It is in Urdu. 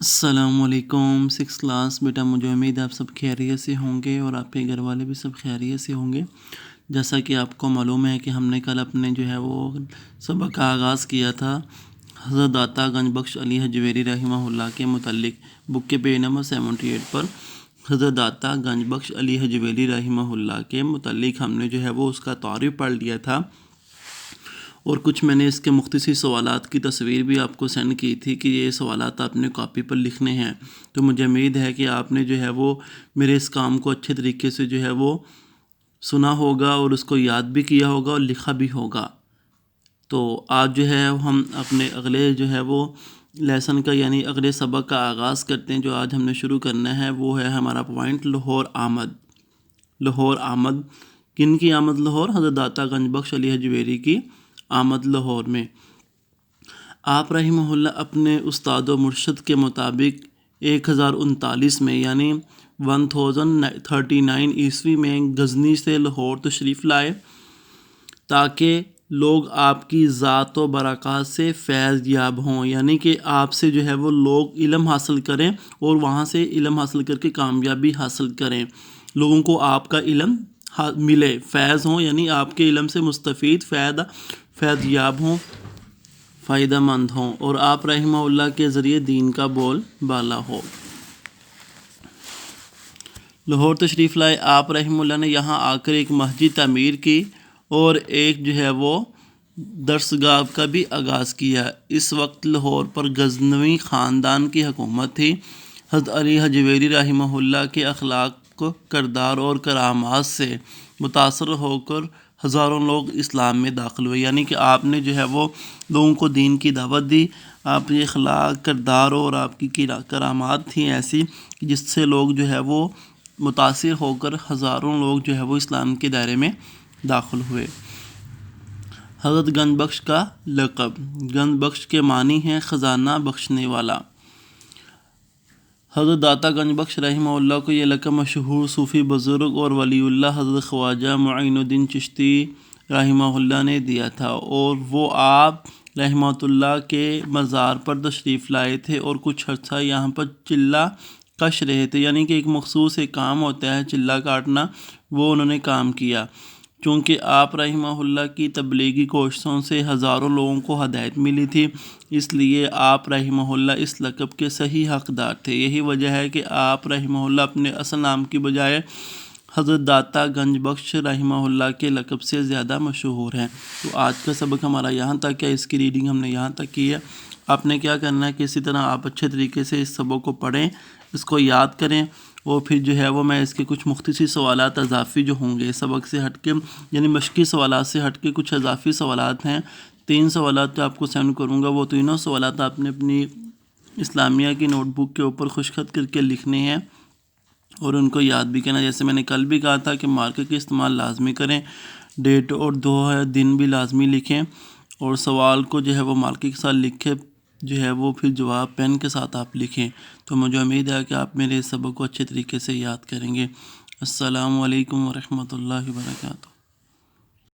السلام علیکم 6 کلاس بیٹا، مجھے امید ہے آپ سب خیریت سے ہوں گے اور آپ کے گھر والے بھی سب خیریت سے ہوں گے۔ جیسا کہ آپ کو معلوم ہے کہ ہم نے کل اپنے وہ سبق کا آغاز کیا تھا حضرت داتا گنج بخش علی حجویری رحمہ اللہ کے متعلق بک کے پیج نمبر 78 پر حضرت داتا گنج بخش علی حجویری رحمہ اللہ کے متعلق ہم نے وہ اس کا تعارف پڑھ لیا تھا، اور کچھ میں نے اس کے مختصر سوالات کی تصویر بھی آپ کو سینڈ کی تھی کہ یہ سوالات آپ نے کاپی پر لکھنے ہیں۔ تو مجھے امید ہے کہ آپ نے وہ میرے اس کام کو اچھے طریقے سے وہ سنا ہوگا اور اس کو یاد بھی کیا ہوگا اور لکھا بھی ہوگا۔ تو آج ہم اپنے اگلے وہ لیسن کا یعنی اگلے سبق کا آغاز کرتے ہیں۔ جو آج ہم نے شروع کرنا ہے وہ ہے ہمارا پوائنٹ لاہور آمد۔ لاہور آمد کن کی آمد؟ لاہور حضرت داتا گنج بخش علی حجویری کی آمد لاہور میں۔ آپ رحمہ اللہ اپنے استاد و مرشد کے مطابق 1039 میں یعنی 1039 عیسوی میں غزنی سے لاہور تشریف لائے تاکہ لوگ آپ کی ذات و برکات سے فیض یاب ہوں، یعنی کہ آپ سے وہ لوگ علم حاصل کریں اور وہاں سے علم حاصل کر کے کامیابی حاصل کریں، لوگوں کو آپ کا علم ملے، فیض ہوں یعنی آپ کے علم سے مستفید فیض یاب ہوں، فائدہ مند ہوں، اور آپ رحمہ اللہ کے ذریعے دین کا بول بالا ہو۔ لاہور تشریف لائے آپ رحمہ اللہ نے یہاں آ کر ایک مسجد تعمیر کی اور ایک وہ درسگاہ کا بھی آغاز کیا۔ اس وقت لاہور پر غزنوی خاندان کی حکومت تھی۔ حضرت علی حجویری رحمہ اللہ کے اخلاق، کردار اور کرامات سے متاثر ہو کر ہزاروں لوگ اسلام میں داخل ہوئے، یعنی کہ آپ نے وہ لوگوں کو دین کی دعوت دی۔ آپ کے اخلاق، کردار اور آپ کی کرامات تھیں ایسی جس سے لوگ وہ متاثر ہو کر ہزاروں لوگ وہ اسلام کے دائرے میں داخل ہوئے۔ حضرت گنج بخش کا لقب، گنج بخش کے معنی ہیں خزانہ بخشنے والا۔ حضرت داتا گنج بخش رحمہ اللہ کو یہ لقب مشہور صوفی بزرگ اور ولی اللہ حضرت خواجہ معین الدین چشتی رحمہ اللہ نے دیا تھا، اور وہ آپ رحمہ اللہ کے مزار پر تشریف لائے تھے اور کچھ عرصہ یہاں پر چلہ کش رہے تھے، یعنی کہ ایک مخصوص کام ہوتا ہے چلہ کاٹنا، وہ انہوں نے کام کیا۔ چونکہ آپ رحمہ اللہ کی تبلیغی کوششوں سے ہزاروں لوگوں کو ہدایت ملی تھی، اس لیے آپ رحمہ اللہ اس لقب کے صحیح حقدار تھے۔ یہی وجہ ہے کہ آپ رحمہ اللہ اپنے اصل نام کی بجائے حضرت داتا گنج بخش رحمہ اللہ کے لقب سے زیادہ مشہور ہیں۔ تو آج کا سبق ہمارا یہاں تک ہے، اس کی ریڈنگ ہم نے یہاں تک کی ہے۔ آپ نے کیا کرنا ہے کہ اسی طرح آپ اچھے طریقے سے اس سبق کو پڑھیں، اس کو یاد کریں، اور پھر وہ میں اس کے کچھ مختصر سوالات اضافی جو ہوں گے سبق سے ہٹ کے، یعنی مشقی سوالات سے ہٹ کے کچھ اضافی سوالات ہیں، 3 سوالات آپ کو سینڈ کروں گا۔ وہ تینوں سوالات آپ نے اپنی اسلامیہ کی نوٹ بک کے اوپر خشخط کر کے لکھنے ہیں اور ان کو یاد بھی کرنا۔ جیسے میں نے کل بھی کہا تھا کہ مارکر کے استعمال لازمی کریں، ڈیٹ اور دن بھی لازمی لکھیں، اور سوال کو وہ مارکر کے ساتھ لکھے وہ پھر جواب پین کے ساتھ آپ لکھیں۔ تو مجھے امید ہے کہ آپ میرے اس سبق کو اچھے طریقے سے یاد کریں گے۔ السلام علیکم ورحمۃ اللہ وبرکاتہ۔